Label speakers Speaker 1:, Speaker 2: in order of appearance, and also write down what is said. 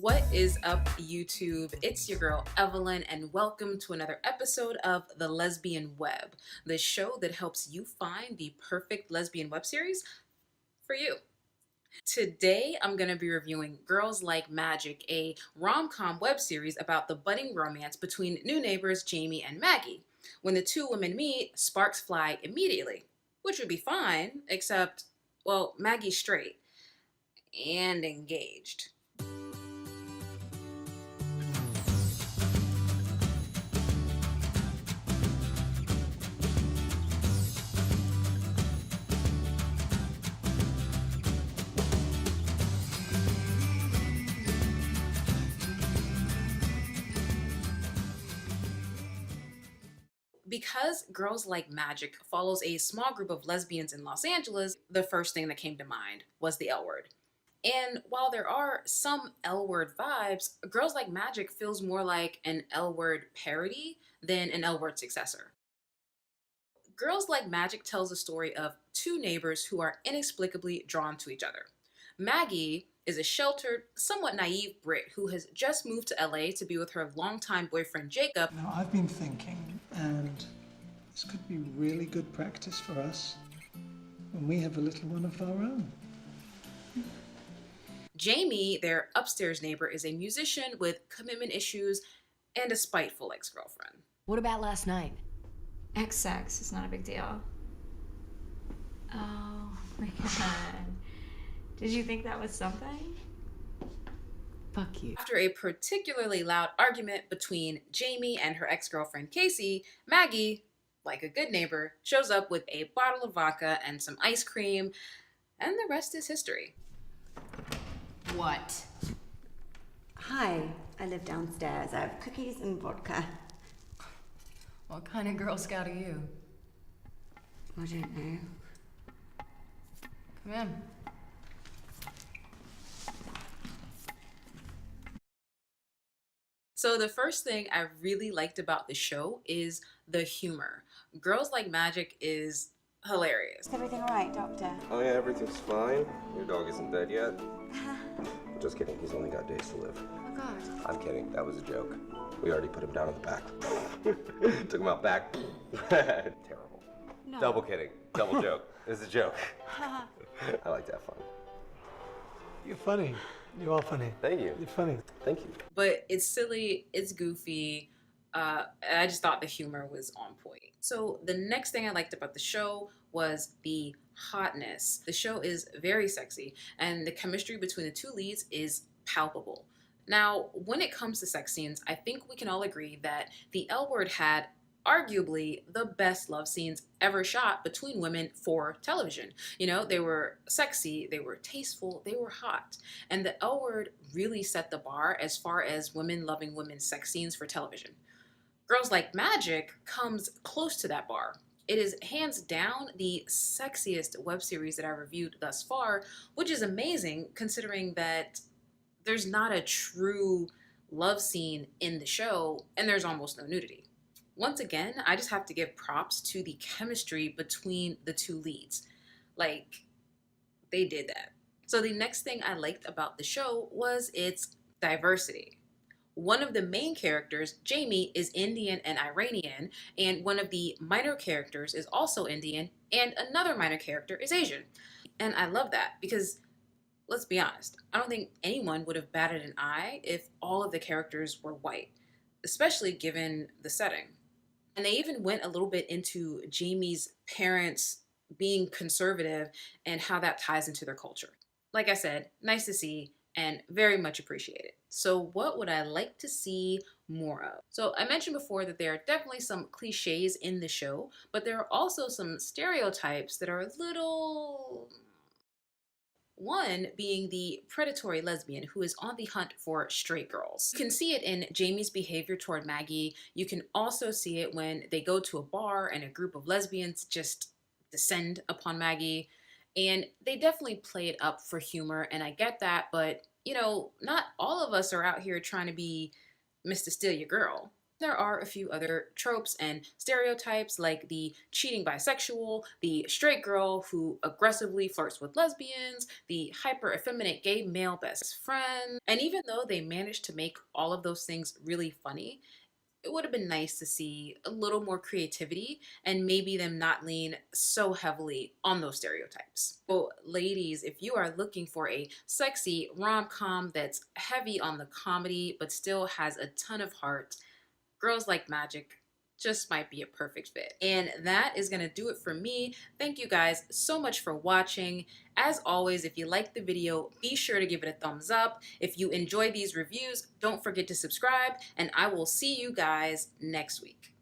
Speaker 1: What is up, YouTube? It's your girl Evelyn, and welcome to another episode of the Lesbian Web, the show that helps you find the perfect lesbian web series for you. Today, I'm going to be reviewing Girls Like Magic, a rom-com web series about the budding romance between new neighbors Jamie and Maggie. When the two women meet, sparks fly immediately, which would be fine, except, well, Maggie's straight and engaged. Because Girls Like Magic follows a small group of lesbians in Los Angeles, the first thing that came to mind was the L word. And while there are some L word vibes, Girls Like Magic feels more like an L word parody than an L word successor. Girls Like Magic tells the story of two neighbors who are inexplicably drawn to each other. Maggie is a sheltered, somewhat naive Brit who has just moved to LA to be with her longtime boyfriend Jacob.
Speaker 2: Now, I've been thinking, and this could be really good practice for us when we have a little one of our own.
Speaker 1: Jamie, their upstairs neighbor, is a musician with commitment issues and a spiteful ex-girlfriend.
Speaker 3: What about last night?
Speaker 4: Sex is not a big deal. Oh my god. Did you think that was something?
Speaker 3: Fuck you.
Speaker 1: After a particularly loud argument between Jamie and her ex-girlfriend Casey, Maggie, like a good neighbor, shows up with a bottle of vodka and some ice cream, and the rest is history.
Speaker 3: What?
Speaker 5: Hi, I live downstairs. I have cookies and vodka.
Speaker 3: What kind of Girl Scout are you?
Speaker 5: I don't know.
Speaker 3: Come in.
Speaker 1: So the first thing I really liked about the show is the humor. Girls Like Magic is hilarious.
Speaker 5: Is everything all right, Doctor?
Speaker 6: Oh yeah, everything's fine. Your dog isn't dead yet. Just kidding, he's only got days to live.
Speaker 5: Oh, God.
Speaker 6: I'm kidding, that was a joke. We already put him down on the back. Took him out back. Terrible.
Speaker 5: No.
Speaker 6: Double kidding, double joke. It's a joke. I like to have fun.
Speaker 2: You're funny. You are funny.
Speaker 6: Thank you.
Speaker 2: You're funny.
Speaker 6: Thank you.
Speaker 1: But it's silly, it's goofy. I just thought the humor was on point. So the next thing I liked about the show was the hotness. The show is very sexy, and the chemistry between the two leads is palpable. Now, when it comes to sex scenes, I think we can all agree that the L Word had arguably the best love scenes ever shot between women for television. You know, they were sexy, they were tasteful, they were hot. And the L Word really set the bar as far as women loving women's sex scenes for television. Girls Like Magic comes close to that bar. It is hands down the sexiest web series that I reviewed thus far, which is amazing considering that there's not a true love scene in the show and there's almost no nudity. Once again, I just have to give props to the chemistry between the two leads. Like, they did that. So the next thing I liked about the show was its diversity. One of the main characters, Jamie, is Indian and Iranian, and one of the minor characters is also Indian, and another minor character is Asian. And I love that because, let's be honest, I don't think anyone would have batted an eye if all of the characters were white, especially given the setting. And they even went a little bit into Jamie's parents being conservative and how that ties into their culture. Like I said, nice to see and very much appreciated. So what would I like to see more of? So I mentioned before that there are definitely some cliches in the show, but there are also some stereotypes that are a little... One being the predatory lesbian who is on the hunt for straight girls. You can see it in Jamie's behavior toward Maggie. You can also see it when they go to a bar and a group of lesbians just descend upon Maggie. And they definitely play it up for humor, and I get that, but you know, not all of us are out here trying to be Mr. Steal Your Girl. There are a few other tropes and stereotypes like the cheating bisexual, the straight girl who aggressively flirts with lesbians, the hyper effeminate gay male best friend. And even though they managed to make all of those things really funny, it would have been nice to see a little more creativity and maybe them not lean so heavily on those stereotypes. So, ladies, if you are looking for a sexy rom-com that's heavy on the comedy but still has a ton of heart, Girls Like Magic just might be a perfect fit. And that is going to do it for me. Thank you guys so much for watching. As always, if you liked the video, be sure to give it a thumbs up. If you enjoy these reviews, don't forget to subscribe, and I will see you guys next week.